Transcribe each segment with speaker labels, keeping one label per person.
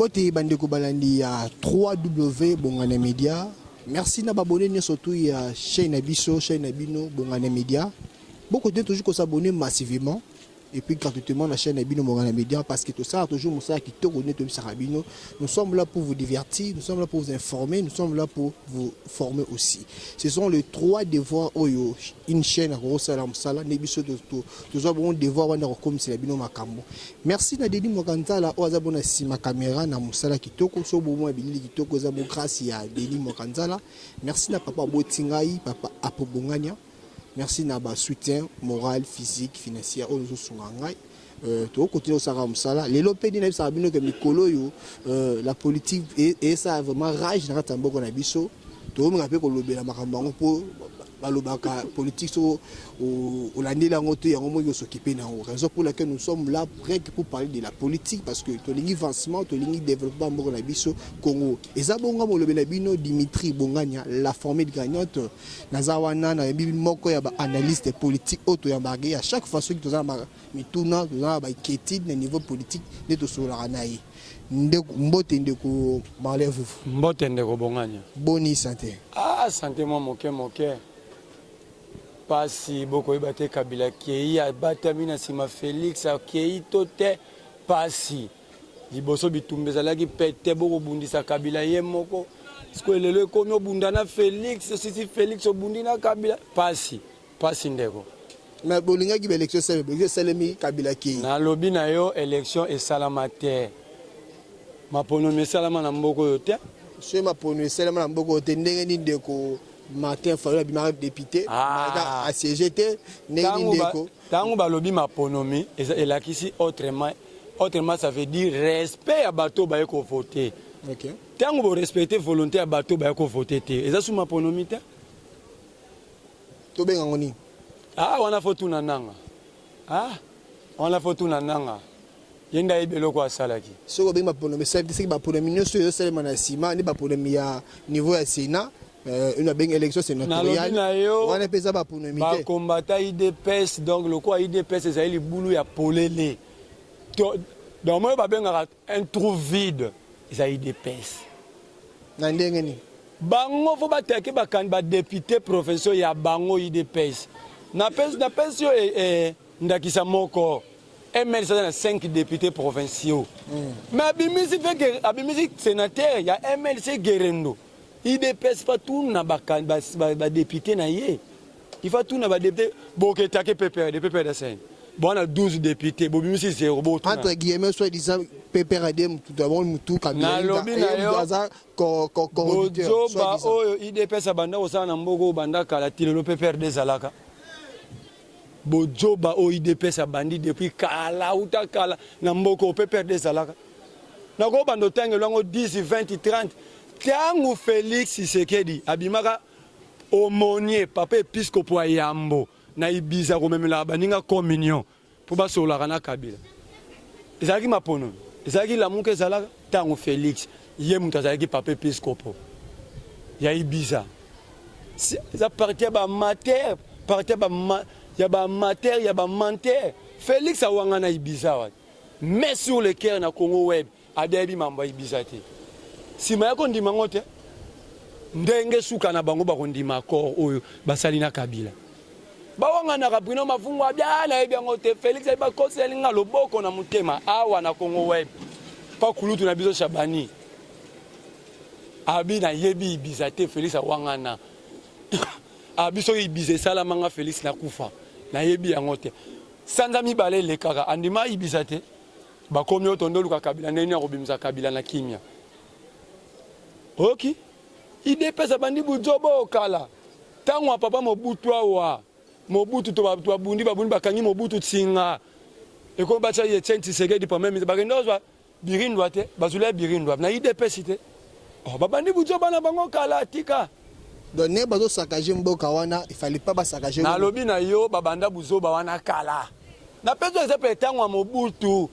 Speaker 1: Mbote bandeko balandi ya 3W Bongana Media. Merci na babonné surtout ya chaîne Abisso, chaîne Abino Bongana Media. Beaucoup de toujours s'abonner massivement. Et puis gratuitement la chaîne Abino Bongana Media parce que tout ça toujours Moussa qui te connaît tout Sarabino. Nous sommes là pour vous divertir, nous sommes là pour vous informer, nous sommes là pour vous former aussi. Ce sont les 3 devoirs Oyo, une chaîne à Rosalam Sala, Nebiso de tout. Nous avons devoir comme c'est Abino Makambo. Merci na Dedi Mokantala Oazabona si ma caméra na Moussala Kitoko, so bon Bili Kitoko Zabo grâce à Dedi Mokantala. Merci na papa Botingai, papa Apobongania. Merci na ba soutien moral, physique, financier au nous sungangai. To continuer au Saram Sala. Les lopédi na sabino que mikolo yo la politique et ça vraiment rage na tamboko na biso. To me rappelle ko lobela makambango po balobaka politique so au landi la ngoto ya ngomo yo s'occuper na raison pour laquelle nous sommes là prêts pour parler de la politique parce que to lingi avancement, to lingi développement mboko na biso Congo. Ezabonga mo lobela bino Dimitri Bongania la formule gagnante nazawana na bibi moko ya ba analyste politique auto ya margué à chaque fois que to za mituna to za ba kétide na niveau politique de to sola naï. Mbote ndeko malève
Speaker 2: Mbote ndeko Bongania.
Speaker 1: Boni santé.
Speaker 2: Ah santé moi moke. Pasi boko ibate Kabila kei abatamina sima Félix akei tote pasi liboso bitumbe zalaki pete boko bundisa Kabila ye moko sko elelo komi obundana Félix sisi Félix obundina Kabila pasi ndeko
Speaker 1: mais bolinga ki élection selemi Kabila kei
Speaker 2: na lobi na yo élection et salamate mapono mesalama na mboko yote
Speaker 1: so mapono mesalama na mboko yote ndenge ni ndeko Martin Fayou bimara député à CGT Ndeko
Speaker 2: tango balobi maponomi et là ici autrement ça veut dire respect à bateau ba ko voter.
Speaker 1: OK.
Speaker 2: Tango bo respecter volonté à bateau ba ko voter te. Eza sous maponomi te.
Speaker 1: To benga ngoni.
Speaker 2: Wana fotu na nanga. Wana fotu na nanga. Yenda ibelo ko asalaki.
Speaker 1: Soko benga maponomi ça veut dire que maponomi nyonso yo sele manasima ni maponomi ya niveau ya Sénat. Une bonne élection c'est naturel. On a pesé ba pour nous
Speaker 2: imiter. Combattre IDPS donc le quoi IDPS c'est les boulot ya polélé. Donc moi ba benga un trou vide ça IDPS.
Speaker 1: Na ndenge ni.
Speaker 2: Bango faut bateke ba candidat député professeur ya bango IDPS. Na pes yo ndakisa moko. ML ça a 5 députés provinciaux. Mais abimisi fait que abimisi sénateur ya MLC Guerendo. Il dépasse pas tout na ba député na yé. Il faut tout na ba député boke take PPR de PPR de 5. Bon on a 12 députés, bo bimisi 0 bo tout.
Speaker 1: Entre guillemets soit disant PPR de tout d'abord tout Kabila.
Speaker 2: Na lobi na yo ko ba o il dépasse banda osana na mboko banda kala tilelo PPR de zalaka. Bojoba o il dépasse bandi depuis kala uta kala na mboko PPR de zalaka. Na go bando tango longo 10 20 30 Tango Félix Tshisekedi abimaka aumônier papa épiscopo Yambo na ibiza ko memela baninga communion pour basola kana Kabila ezaki mapono ezaki lamuke zalaka tango Félix ye mutu azalaki papa épiscopo ya ibiza ça partie ba mater partie ba ya ba mater ya ba menteur Félix awanga na ibiza wa mais sur le cœur na Congo web adebi mamba ibiza te sima yako ndima ngote ndenge suka na bango bakondima ko oyo basali na Kabila bawanga na kabino mafungu abyana ebya ngote Félix ba koselinga loboko na mutema awa na Congo web pa kulutu na biso Shabani abi na yebi bizate Félix awanga na abiso ibize sala manga Félix na kufa na yebi yangote sanza mibale le kaka andima ibizate bakomi otondolu ka Kabila neni akobimisa Kabila na kimia. Ok, il dépasse bandi bujobo kala. Tango papa Mobutu awa, Mobutu to babundi bakangi Mobutu tsinga. Et ko bacha ye tenti Tshisekedi pa même bagendo zwa birindwa te, bazula birindwa. Na il dépasse te. Oh babandi bujobo na bango kala tika.
Speaker 1: Donc ne bazo sakaje mboka wana, il fallait pas sakaje.
Speaker 2: Na lobi na yo babanda buzoba wana kala. Na pezo exemple tango Mobutu.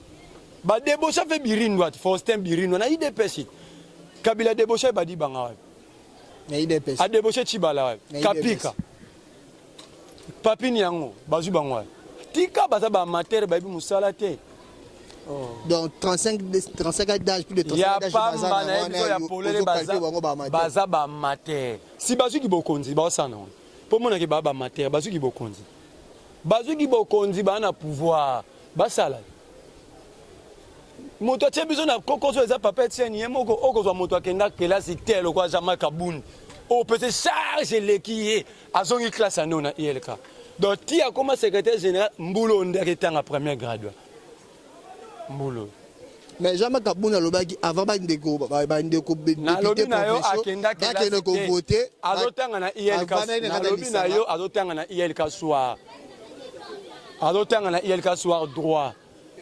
Speaker 2: Ba débaucha fait birindwa, Faustin birindwa na il dépasse. Kabila débauché badi banga.
Speaker 1: Na IDPS.
Speaker 2: A débauché Chibala. Kapika. Papini yango bazu bangwa. Tika baza ba mater ba bi musala te.
Speaker 1: Donc 35 ans d'âge, plus de 35 ans d'âge,
Speaker 2: baza ba mater. Si bazu ki bokonzi ba sana. Po mona ki ba mater, bazu ki bokonzi. Bazu ki bokonzi ba na pouvoir, ba sala. Moto tie biso na kokozo eza papa tieni yemoko okozwa moto akenda kelasi telo kwa jama kabuni. O peut charge l'équipe azongi classe ando na ILK. Donc ti a comme secrétaire général Mbulo ndeke tanga premier grade. Mbulo.
Speaker 1: Mais jamais Kabuna lobaki avant ba ndeko député professionnel ko voter
Speaker 2: azotanga na ILK na lobi na yo azotanga na ILK soir. Azotanga na ILK soir droit.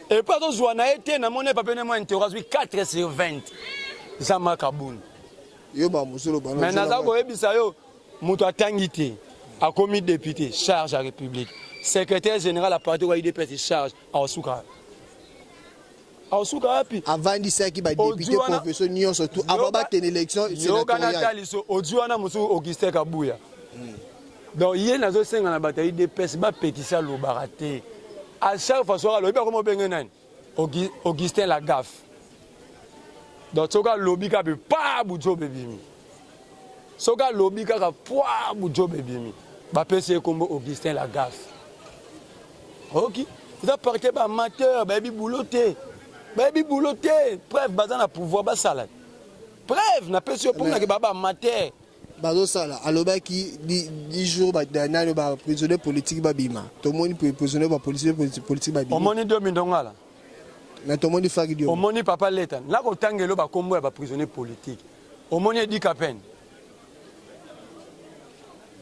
Speaker 2: Et pas de joie na été na mon papier moi interrogation 4 sur 20. Jama Kabuna.
Speaker 1: Yo ba musolo ba.
Speaker 2: Mais naza ko ebisa yo muto atangité a commis député charge à République. Secrétaire général à partir de l'IDPS charge à Osuka.
Speaker 1: Avant de ça, qui va député professionnel, surtout avant de l'élection
Speaker 2: sénatoriale. Oduana Moussou Augustin Kabouya. Donc, il y a une bataille de PES, il pétissa le baraté. À chaque fois, il y a Augustin Lagaffe. Donc, il y a un lobby qui a pas de bébé. Il y a un lobby qui a pas de bébé. Il Augustin Lagaffe. Ok. Il a parti amateur, baby bouloté. Baby bouloté, preuve bazan na pouvoir ba salade. Preuve na pesi pour na ke baba amateur.
Speaker 1: Bazo sala aloba ki 10 jours ba dana ba prisonnier politique ba bima. To moni prisonnier ba politique ba bima.
Speaker 2: O moni 2 mindongala.
Speaker 1: Mais to moni faki dio.
Speaker 2: O moni papa leta. La ko tangelo ba kombo ba prisonnier politique. O moni di kapen.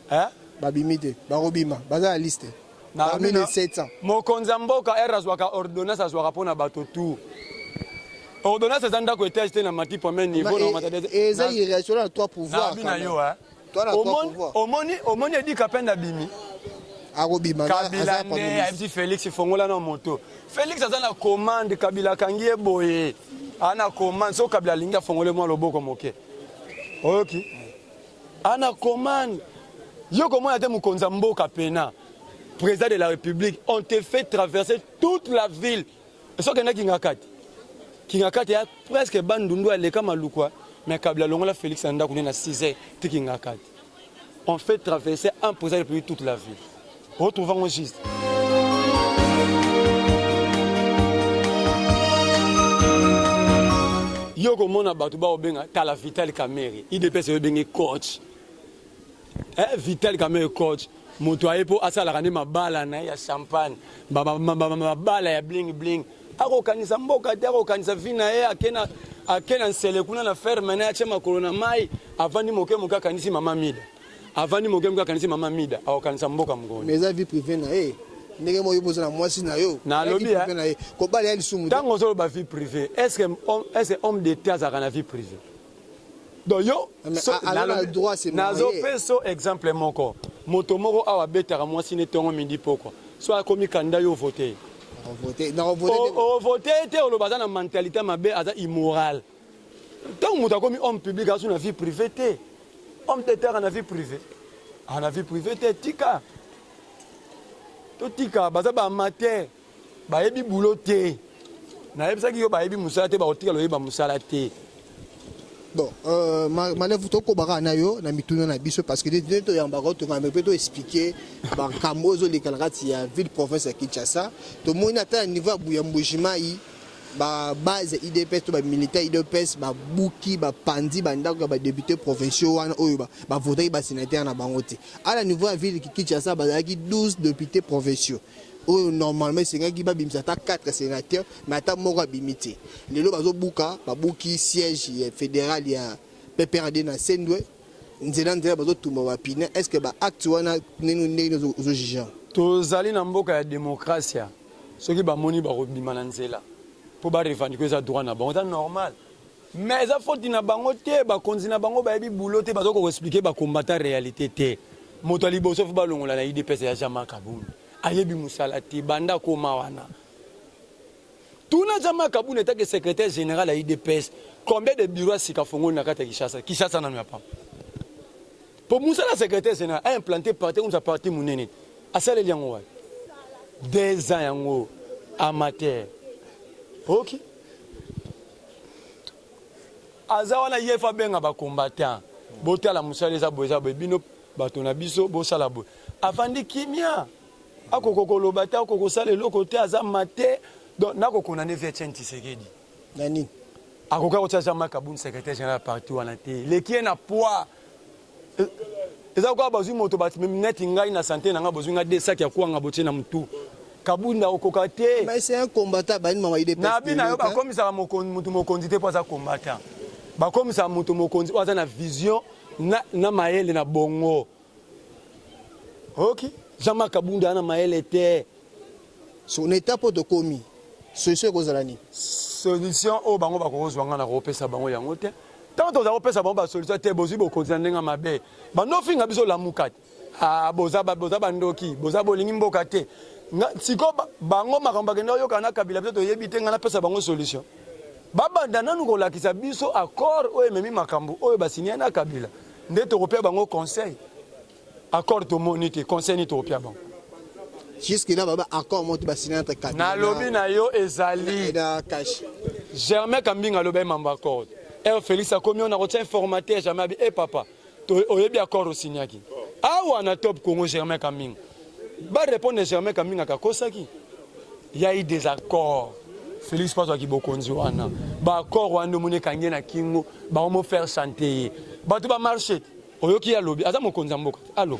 Speaker 2: Hein?
Speaker 1: Ba bimite, ba robima, baza la liste.
Speaker 2: Na
Speaker 1: 1700.
Speaker 2: Mokonza mboka erazwaka ordonnance azwaka pona bato tout. Ordonnance zanda ko étage na mati premier niveau na matade.
Speaker 1: Et ça il réaction à trois pouvoirs.
Speaker 2: Na yo hein.
Speaker 1: Toi na trois pouvoirs.
Speaker 2: Omoni di kapenda bimi.
Speaker 1: Arobima
Speaker 2: Kabila ne a Félix fongola na moto. Félix azana commande Kabila kangie boye. Ana commande so Kabila linga fongole mo loboko moke. OK. Ana commande. Yo comment ate mokonza mboka pena. Président de la République, on te fait traverser toute la ville. Et ce qu'il y a Kingakati, il y a presque Bandundu à l'Ekamalukwa, mais Kabila Longola Félix Anda Kouné na 6 heures, Kingakati. On fait traverser un président de la République toute la ville. Retrouvons au juste. Yoko Mona Batouba Obenga, Tala Vital Kameri, IDPS Obenga coach. Vital Kameri coach. Moto ayepo asala kane mabala na ya champagne mabala ya bling bling ako kanisa mboka te ako kanisa vina ye akena nsele kuna na ferme na ya chema corona mai avandi moke muka kanisi mama mida avandi moke muka kanisi mama mida ako kanisa mboka mngoni
Speaker 1: mais ça vie privée na ndenge mo yoboza na mwasi na yo
Speaker 2: na lobi
Speaker 1: ko bala ya lisumu
Speaker 2: tango zo ba vie privée est-ce que homme d'état za kana vie privée. Donc yo nazo peso exemple moko moto moko awa betaka mwasi ne tongo mindi poko so akomi kanda yo voter voter te olobaza na mentalité mabe aza immoral tant moto akomi homme public azu na vie privée te homme d'état na vie privée na vie privée te tika to tika baza ba amateur ba yebi boulot te na yebisaki yo ba yebi musala te ba otika lo yeba musala te.
Speaker 1: Bon, manèvre to ko baka na yo na mituna na biso parce que de to yamba ko to ngame peut expliquer ba kamozo le kalati ya ville province ya Kinshasa to moni ata niveau ya mbujima yi ba base IDPS to ba militaire IDPS ba buki ba pandi ba ndako ba député provinciaux wana oyo ba voter ba sénateur na bango te ala niveau ya ville Kinshasa ba ki 12 députés provinciaux. Oh, normalement, c'est un qui va bimisa 4 sénateurs, mais attends, moi, bimité. Les lois bazobuka, babuki siège fédéral, il y a PPRD na Sendwe. Nzela bazo tout ma pina. Est-ce que ba acte wana nenu aux juges?
Speaker 2: Tozali na mboka ya démocratie. Ceux qui ba moni ba robima na nzela. Pour ba revendiquer ça droit na bango, c'est normal. Mais ça faut na bango te, ba konzi na bango ba yebi boulot te, ba ko expliquer ba combattre réalité te. Moto liboso fu ba longola na IDPS ya Jama Kabuni. Ayebi musalati banda koma wana. Tuna Jama Kabuni était que secrétaire général à IDPS. Combien de bureaux sika fongo na kata Kinshasa? Kinshasa na pas. Pour Moussa la secrétaire général a implanté parti comme ça parti munene. Asale liango wa. 2 ans yango amateur. ok aza wana ye fa benga ba combattant botala musala eza boza bino bato na biso bosala boye avandi kimia akokokoloba te akokosala eloko te aza mate donc nakokondane Etienne Tshisekedi
Speaker 1: nani
Speaker 2: akoka kotia Jean-Marc Kabund secrétaire général parti wana te leki ye na poids eza koka bazwi moto bati neti ngai na santé nanga bozwi nga 2 sacs ya kuanga botie na mutu Kabunda okoka te
Speaker 1: mais c'est un combattant bani mama ide
Speaker 2: na bina yo bakomisaka mutu mokonzi te po aza combattant bakomisaka mutu mokonzi oyo aza na vision na mayele na bongo ok Jean-Marc Kabunda ana mayele te
Speaker 1: son état po to komi solution ekozala nini
Speaker 2: solution oyo bango bakozwanga na kopesa bango yango te tant toza kopesa bango basolution te bozwi bokonzi na ndenge mabe banofinga biso lamuka te boza bandoki boza bolingi mboka te siko bango makambo akenda oyoka na Kabila biso toyebi te nga napesa bango solution babanda nanu kolakisa biso accord oyo ememi makambo oyo basinia na Kabila nde tokopia bango conseil accord tomoni te conseil ni tokopia bango
Speaker 1: jusque là baba accord monte basina entre Kabila
Speaker 2: na lobi na yo ezali
Speaker 1: na cash
Speaker 2: Germain Kambinga lobi mambo accord Félix akomi on a retient informateur jamais abi papa oyebi accord osinyaki awa na top Congo Germain Kambinga ba répondre Germain Kambinga kakosaki ya eu des accords Félix Paso ki bokonzi wana ba accord wana mone kange na kingo ba homo faire chanter ba tu ba marcher oyoki ya lobi aza mokonzi mboka alo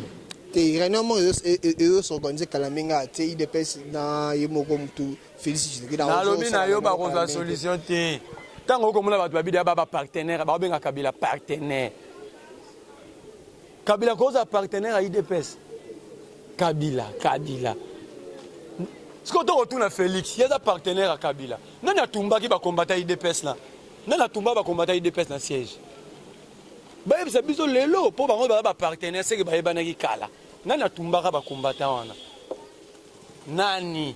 Speaker 1: te réellement eux s'organiser kalamenga te IDPS na yemoko mutu Félix Tshisekedi
Speaker 2: na lobi na yo ba konza solution te tango komona ba babidi ba partenaire ba benga Kabila partenaire Kabila koza partenaire à IDPS Kabila ce que tu retournes à Félix il y a un partenaire à Kabila nani atumba ki ba combattre IDPS là nani atumba ba combattre IDPS na siège ba yebisa biso lelo po bango ba partenaire c'est que ba yebanaki kala nani atumba ka ba combattre wana nani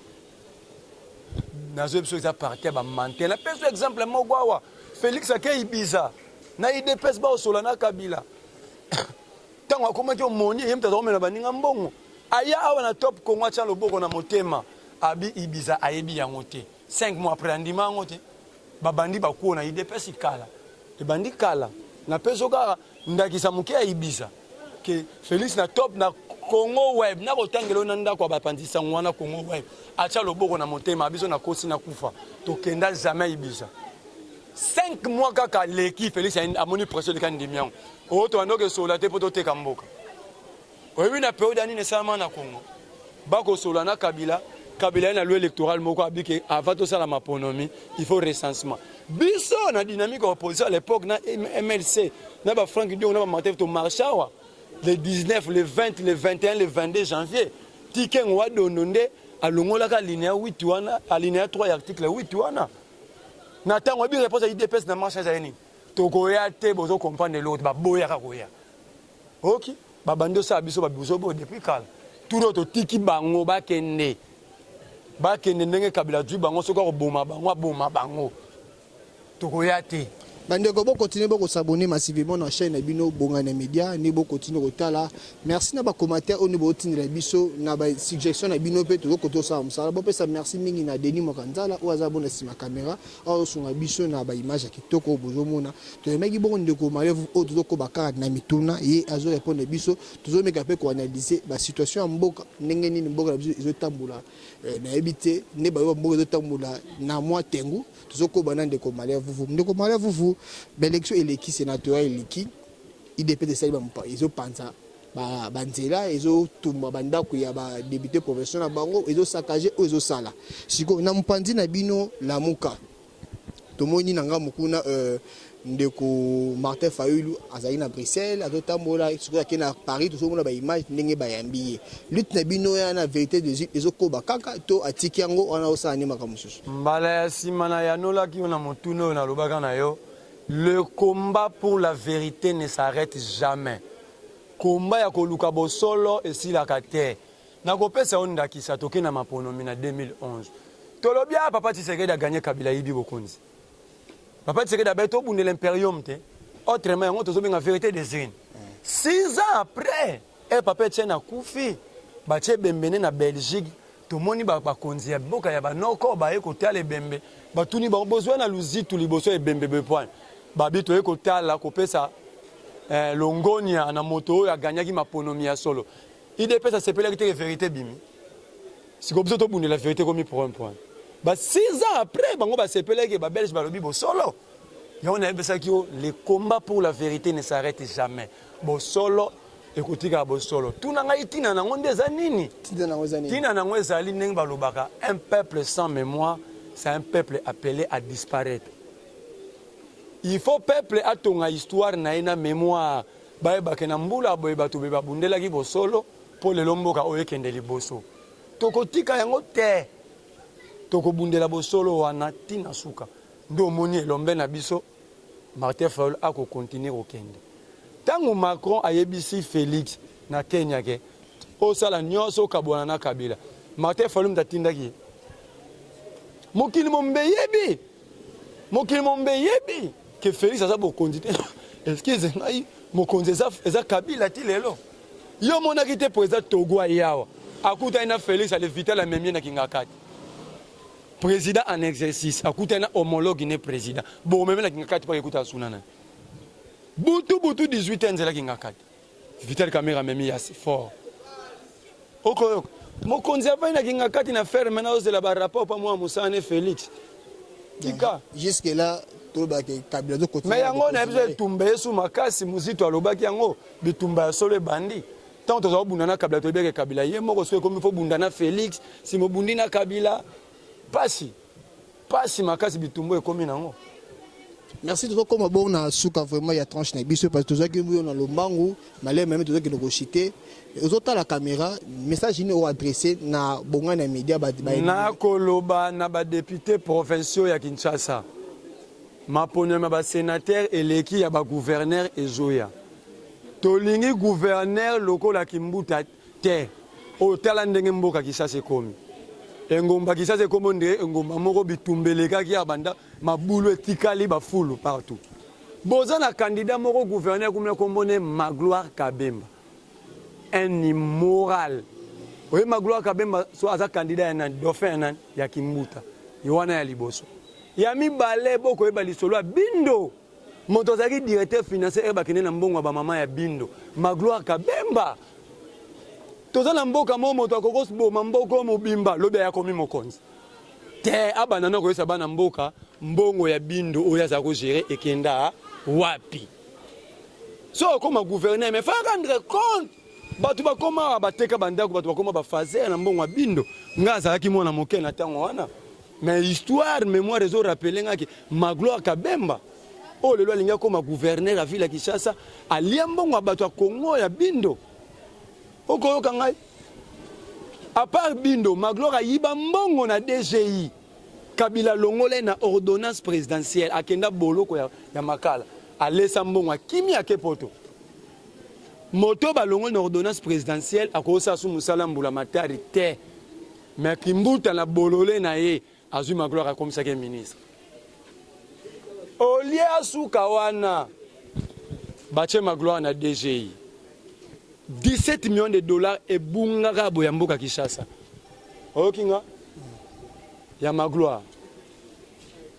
Speaker 2: nazo biso za parti ba mantel na peso exemple moko awa Félix akei Ibiza na IDPS ba osola na Kabila tango akomaki omoni ye mutaza komela baninga mbongo aya awa na top Congo atia loboko na motema abi Ibiza ayebi yango te 5 mois après andima yango te babandi bakuo na IDPS kala ebandi kala na peso kaka ndakisa moke ya Ibiza ke Félix na top na Congo web na kotangelo na ndako ya bapandisa wana Congo web atia loboko na motema biso na kosi na kufa tokenda jamais Ibiza 5 mois kaka leki Félix amoni pression de kandimiango oto andoke sola te poto te kamboka oyebi na période ani nesalama na Congo bako sola na Kabila na loi électorale moko abiki avant tout ça la maponomi il faut recensement biso na dynamique opposition à l'époque na MLC na ba Franck Dion na ba Martin to marchawa le 19 le 20 le 21 le 22 janvier tiken wa dononde alongola ka linéa 8 wana alinéa 3 article 8 wana na tango bi réponse à IDPS na marche za ni tokoya te bozo comprendre l'autre ba boya ka koya ok ba bando sa biso ba biso bo depuis kala tout l'autre tiki bango ba kende ndenge Kabila dju bango soko ko boma bango tokoya te
Speaker 1: bandeko bo continuer bo s'abonner massivement na chaîne bino Bongane Media ni bo continuer kotala merci na ba commentaire oni bo tindela biso na ba suggestion na bino pe to koto sa msala bo pesa merci mingi na Denis Mokanzala o aza bona sima caméra o sunga biso na ba image ya kitoko bozo mona to meki bo ndeko malevu o to ko bakara na mituna ye azo répondre biso to meka pe ko analyser ba situation ya mboka ndenge nini mboka na biso ezo tambula na ebité ne ba mboka ezo tambula na mwa tengu to ko bana ndeko malevu l'élection eleki sénatoriale eleki IDP de Salba mpa ezo panza ba banzela ezo tumba bandako ya ba député professionnel bango ezo saccager ezo sala siko na mpandi na bino lamuka tomoni nanga mukuna ndeko Martin Fayulu azali na Bruxelles azotambola siko yake na Paris to somona ba image ndenge bayambiye lutte na bino ya na vérité de ezo koba kaka to atiki yango wana osala ni makamususu
Speaker 2: mbala ya simana ya nola ki na motuno na lobaka na yo. Le combat pour la vérité ne s'arrête jamais. Combat ya koluka bosolo esilaka te. Nakopesa onda kisa toke na maponomi na 2011. Tolobia papa Tshisekedi a gagné Kabila yibi bokonzi. Papa Tshisekedi a beto bunde l'imperium te. Autrement yango tozobenga la vérité des urnes. 6 ans après, papa Etienne a koufi. Batie bembene na Belgique tomoni bakonzi ya boka ya banoko baye kotala ebembe batuni besoin na luzitu liboso ebembe bepwane babi toye kotala kopesa longonia na moto oyo aganyaki maponomi ya solo IDPS asepelaki te vérité bimi siko biso tobundela vérité komi pour un point 6 ans après bango basepelaki babelge balobi bosolo yango nayebisaki yo le combat pour la vérité ne s'arrête jamais bosolo ekotika bosolo tuna ngai tina nango nde eza nini tina nango ezali ndenge balobaka un peuple sans mémoire c'est un peuple appelé à disparaître. Il faut peuple atonga histoire na ina mémoire bayebake na mbula boye bato be babundelaki bosolo po lelo mboka oyo ekende liboso tokotika yango te tokobundela bosolo wana tina suka ndo omoni elombe na biso Martin Fayulu akokontinue kokende tango Macron ayebisi Félix na Kenya ke osala nyonso okabwana na Kabila Martin Fayulu mtatindaki mokili mombe yebi que Félix a bokonzi te excuse ngai mokonzi eza Kabila ti lelo yo monaki te président Togo ayawa akuta ina Félix ale vital amemie na kingakati président en exercice akuta na homologue ne président bo memie na kingakati pa ekuta sunana butu 18 ans la kingakati vital caméra memie ya fort oko mokonzi avai na kingakati na ferme na ozela ba rapport pa moi Musane Félix tika
Speaker 1: jusque là
Speaker 2: mais yango na biso etumba yesu makasi muzito alobaki yango bitumba ya solo bandi tant toza bunda na Kabila tobeke Kabila ye moko so komi fo bunda na Félix si mo bundi na Kabila pasi makasi bitumba ekomi nango.
Speaker 1: Merci de comme bon na suka vraiment ya tranche na biso parce que toza ki mu na lombangu malé même toza ki ko chiter ozota la caméra message ni o adressé na bonga na média ba
Speaker 2: na koloba na ba député provinciaux ya Kinshasa maponema ba sénateur eleki ya ba gouverneur ezoya tolingi gouverneur lokola Kimbuta te otala ndenge mboka Kisasa ekomi engomba Kisasa ekomo nde engomba moko bitumbelekaki ya banda mabulu etikali bafulu partout boza na candidat moko gouverneur kumina kombone Magloire Kabemba un immoral oye Magloire Kabemba so aza candidat na dauphin ya Kimbuta yowana ya liboso ya mibale boko eba lisolo bindo moto azaki directeur financier eba kene na mbongo ba mama ya bindo Magloire Kabemba toza na mboka mo moto akokos bo mamboko mobimba lobe ya komi mokonzi te abana na koyesa bana mboka mbongo ya bindo oyo aza ko gérer ekenda wapi so koma gouverneur mais faut rendre compte batu bakoma bateka bandako batu bakoma bafazer na mbongo ya bindo ngaza aki mona moke na tango wana. Mais histoire, mémoire, ils ont rappelé que Magloire Kabemba, oh le loi linga comme gouverneur à ville à Kinshasa, à Liambon à Bato Congo à Bindo. Oko kangai. À part Bindo, Magloire a Yibambongo na DGI. Kabila Longole na ordonnance présidentielle à Kenda Boloko ya Makala. À Lesambongo à Kimi à Kepoto. Moto ba Longole na ordonnance présidentielle à Kosa sou Musala Mbula Matari te. Mais Kimbuta na bololé na ye. Azui Magloire comme ça qu'un ministre. Olia Soukawana, Bache Magloire na DGI. 17 millions de dollars et Bungara Boyamboka Kishasa. Okinga? Ya Magloire.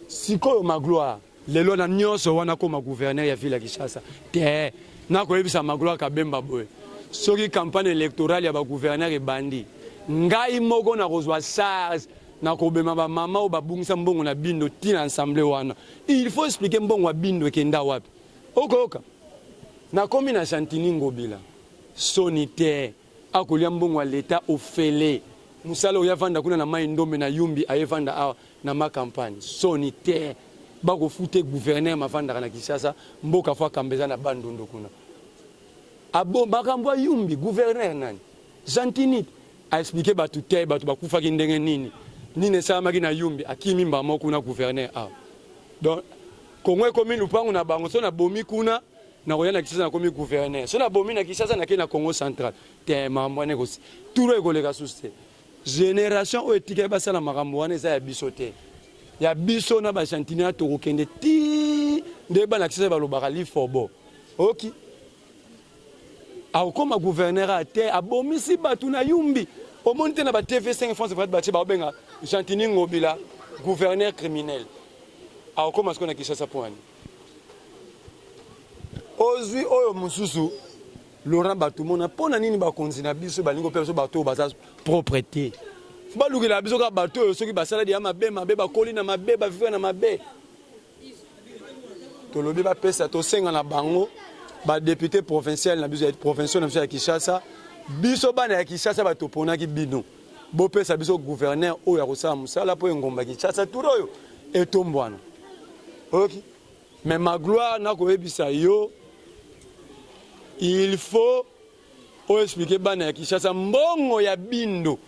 Speaker 2: Siko Magloire. Lelo na nyonso wana koma gouverneur ya ville ya Kishasa. Te, na koyebisa Magloire Kabemba boy. Soki campagne électorale ya ba gouverneur e bandi. Ngai moko na kozwa charge. Na kobema ba mama o babungisa mbongo na bindo tina ensemble wana. Il faut expliquer mbongo wa bindo ekenda wapi. Okoka. Na komi na Chantini Ngobila. Sonite akolia mbongo wa leta ofele. Musala oyavanda kuna na mai ndombe na yumbi ayevanda awa na ma campagne. Sonite bako fute gouverneur mavanda na Kinshasa mboka fa kambeza na bandondo kuna. Abo makambo yumbi gouverneur nani? Chantini a expliqué batu te batu bakufa kindenge nini. Nine sama na yumbi akimi mbamo kuna gouverneur a. Donc Kongo komi lupangu na bango so na bomi kuna na koya na Kinshasa na komi gouverneur. So na bomi na Kinshasa na kena Congo central. Te mambo ne kosi. Turo ekoleka suste. Génération o etika ba sala makambo wana eza ya biso te. Ya biso na ba Chantina to kokende ti ndeba na Kinshasa ba lobaka li fobo. OK. A koma gouverneur a te abomi si batu na yumbi. Au monde na ba TV5 France va ba ba benga Gentini Ngobila gouverneur criminel. A comment est-ce qu'on a qui ça pour ani? Ozui oyo mususu Laurent Batumona pona nini ba konzina biso ba lingo peso bato baza propreté. Ba lugela biso ka bato soki basala dia mabe ba kolina mabe ba vivre na mabe. To lobi ba pesa to senga na bango ba député provincial na biso provincial na biso ya Kinshasa. Biso bana ya Kinshasa batopona ki bino bo pesa biso gouverneur oyo akosala musala po ngomba Kinshasa turo oyo etombwana. OK, mais ma gloire na koyebisa yo il faut expliquer bana ya Kinshasa mbongo ya bindo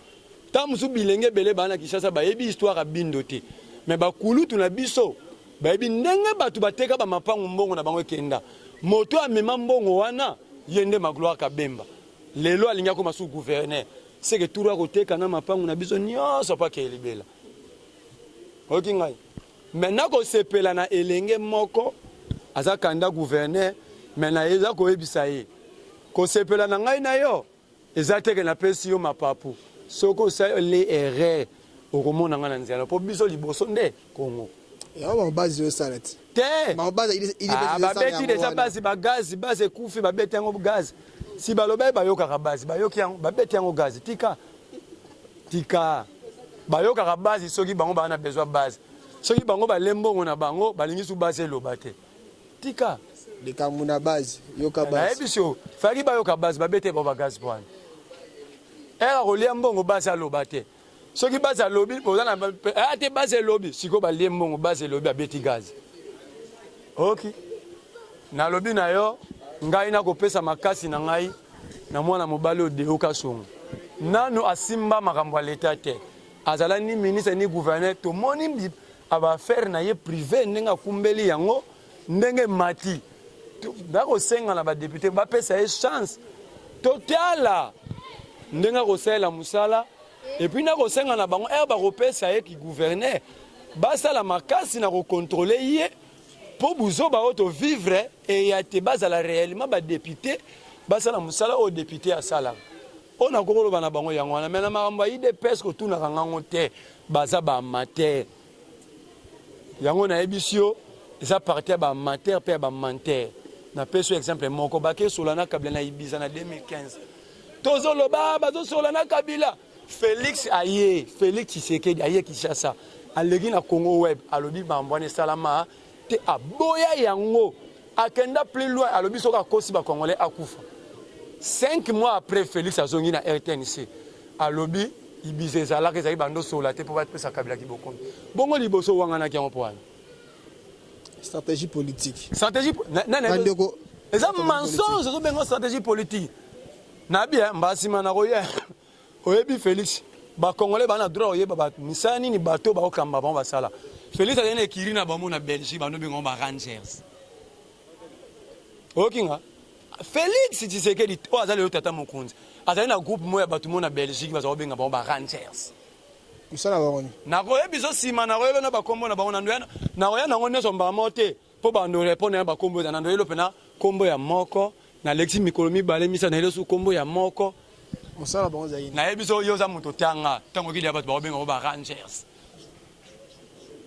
Speaker 2: tamusu bilenge bele bana Kinshasa ba yebi histoire ya bindo te mais ba kulutu na biso ba yebi ndenge batu bateka ba mapango mbongo na bango kenda moto amema mbongo wana yende ma gloire kabemba. Les lois alinga comme sous gouverneur c'est que tout côté kana mapangu na biso nyonso pa ke libela. OK ngai maintenant ko sepela na elenge moko aza kanda gouverneur maintenant eza ko ebisa ye ko sepela na ngai na yo eza teke na pesi yo mapapu soko sa les erreurs okomona ngana nzela po biso liboso nde Congo
Speaker 1: ya ba base yo salet
Speaker 2: te
Speaker 1: ba base il
Speaker 2: ba beti déjà base ba gaz base kufi ba beti ngo gaz. Si baloba bayoka base bayoki yango babeti yango gaz tika bayoka base soki bango bana besoin base soki bango balembongo na bango balingi su base lobate tika
Speaker 1: de kamuna base yoka base
Speaker 2: ebisho faki bayoka base babete ba gaz point era rolia mbongo base lobate soki base lobi bozana ate base lobi siko balembongo base lobi abeti gaz. OK na lobi na yo ngai na kopesa makasi na ngai na mwana mobali odeoka songo nanu asimba makambo ya leta te azala ni ministre ni gouverneur to moni aba faire na ye privé ndenga kumbeli yango ndenge mati ndako senga na ba député ba pesa ye chance totala ndenga ko sala musala et puis na ko senga na bango ba kopesa ye ki gouverneur ba sala makasi na ko contrôler ye pour vous auto vivre et y a te base à la réellement ba député basa la musala au député à sala on a kokolo bana bango yango na mena makambo ide pesque tout na kangango te baza ba amateur yango na ebisio eza parti ba amateur pe ba menteur na peso exemple moko baké solana kabila na ibiza na 2015 tozolo ba bazo solana kabila Félix Tshisekedi aye Kinshasa alegi na Congo web alobi bambwane salama te aboya yango akenda plus loin alobi soka kosi ba congolais akufa 5 mois après Félix azongi na RTNC alobi ibize zala ke zali bando sola te pour ba pesa kabila ki bokomi bongo liboso wanga na kiango poani
Speaker 1: stratégie politique
Speaker 2: bandeko eza mensonge zo bengo stratégie politique na bien mbasima na koye oyebi Félix ba congolais bana droit oyeba ba misani ni bato ba okamba ba basala Félix azene ekiri na bamo na Belgique bano bengo ba Rangers. OK nga Félix Tshisekedi o azali otata mokonzi azali na groupe moya bato mo na Belgique bazo benga ba Rangers.
Speaker 1: Musala ba
Speaker 2: na koyebi zo sima na koyelo na bakombo na bango na ndoya na koya na ngone so mbama mote po bando répondre na bakombo na ndoyelo pena kombo ya moko na Lexi Mikolomi bale misa na ile su kombo ya moko
Speaker 1: musala ba zaini
Speaker 2: na yebi zo yoza muto tanga tango kili ya bato ba benga ba Rangers.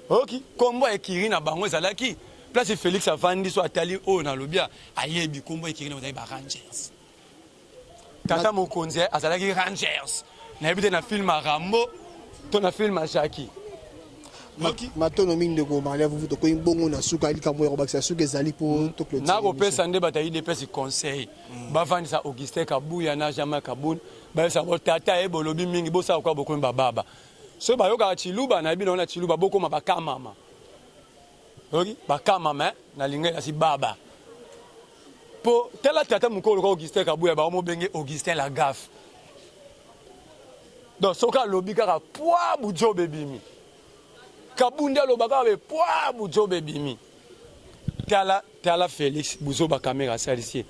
Speaker 2: OK kombo ekiri na bango ezalaki place Félix avandi so atali o na lobia ayebi kombo ekiri na ba Rangers tata mokonzi azalaki Rangers na yebi na film Rambo to na film Jackie.
Speaker 1: OK matono minde ko mali vous to ko imbongo na suka ali kamwe ko bakisa suka ezali pour to clôturer
Speaker 2: na ko pesa nde batayi de pesi conseil bavandi sa Augustin Kabuya na Jean Kabun ba sa tata e bolobi mingi bo sa kwa boko baba so bayoka chiluba na bino na chiluba boko mabaka mama. OK baka mama na linga si baba po tela tata mukolo ko Augustin Kabuya ba mo benge Augustin la gaffe donc soka lobi kaka poa bujo bebimi kabunda lobaka be poa bujo bebimi tala Félix buzo ba caméra salisier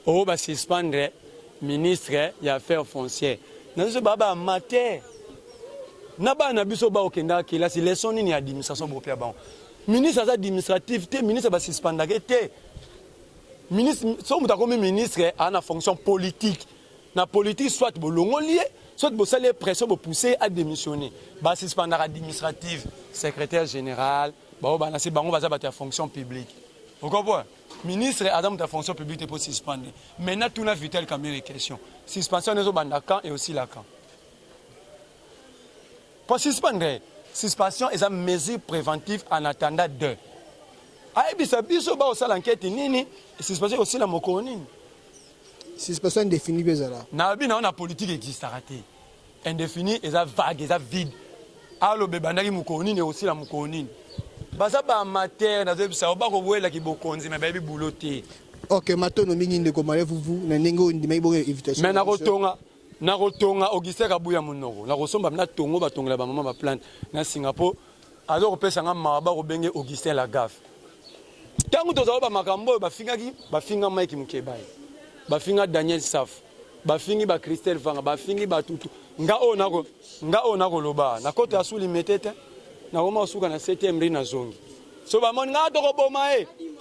Speaker 2: o ba suspendre ministre ya affaires foncières nazo baba amateur na bana biso ba okenda kila si leçon ni administration bopia ba ministre administratif te ministre ba suspendre te ministre so mutakomi ministre ana fonction politique na politique soit bolongo lié soit vous allez pression vous pousser à démissionner bah suspendre administrative secrétaire général bah on c'est bango va ta fonction publique vous comprenez ministre Adam ta fonction publique pour suspendre maintenant tout na vital comme une question suspension des bandaka et aussi la camp pour suspendre suspension est une mesure préventive en attendant de ah bisa biso ba osala enquête nini suspension aussi la mokoni
Speaker 1: suspension indéfinie bezala
Speaker 2: na bina on a politique existe raté indéfini et ça vague et ça vide allo bebandaki mokoni ne aussi la mokoni baza ba amateur na zebisa ba ko boela ki bokonzi mais ba bi bouloté
Speaker 1: OK matono mingi ndeko vous na ndenge ndima ibo invitation
Speaker 2: mais na rotonga Augustin Kabuya monoko na kosomba na tongo batongela ba mama ba plante na Singapore azo kopesa nga maba ko benge Augustin Lagaffe tangu tozaba ba makambo bafinga Mike Mukebai bafinga Daniel Saf bafingi ba Christelle Vanga bafingi batutu nga onako loba na kote asuli metete na koma osuka na 7e ri na zongi so ba mon nga to ko boma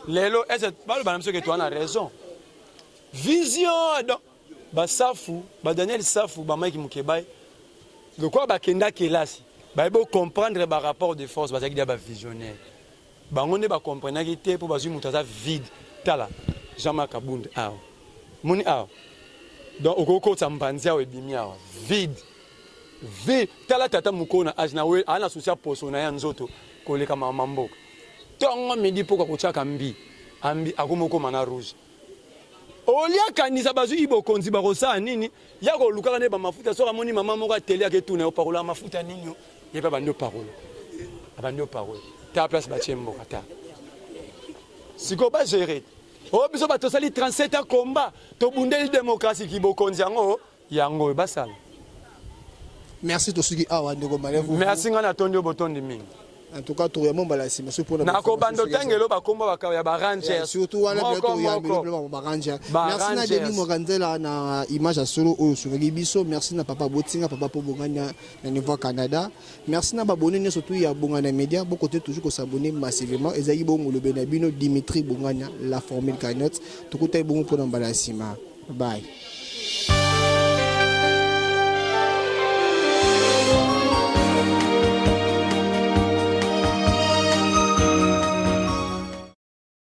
Speaker 2: lelo ese balo bana msoke to ana raison vision ba Safu ba Daniel Safu ba Mike Mukebai le quoi ba kenda kelasi ba ebo comprendre ba rapport de force ba zaki ba visionnaire bango ne ba comprendre ki te pour bazui mutaza vide tala Jean-Marc Kabunde aw moni aw donc okoko tsambanzia we bimia vide tala tata mukona ajna we ana susia poso na ya nzoto koleka mama mboka tongo midi poko kochaka ambi akomoko mana rouge olia kanisa bazu ibokonzi bakosa nini yako lukaka ne ba mafuta soka moni mama moko ateli aketuna o parola mafuta nini yepa bando parole ta place ba chembo kata siko ba gérer o biso ba tosali 37 ans combat to bundeli démocratie ki bokonzi yango basala
Speaker 1: merci to suki awa ndeko Malevu
Speaker 2: merci ngana tondi botondi mingi
Speaker 1: en tout cas to yamo balasi merci pour
Speaker 2: na ko bando tangelo ba komba bakaya ba ranger
Speaker 1: surtout wana bientôt ya biloko ba ranger merci na Denis Moranzela na image solo o suki biso merci na papa Botinga papa po bonganya na niveau Canada merci na babone ne surtout ya bongana media beaucoup toujours ko s'abonner massivement ezali bongo le benabino Dimitri Bonganya la formule cagnotte to ko tay bongo pour na balasi ma bye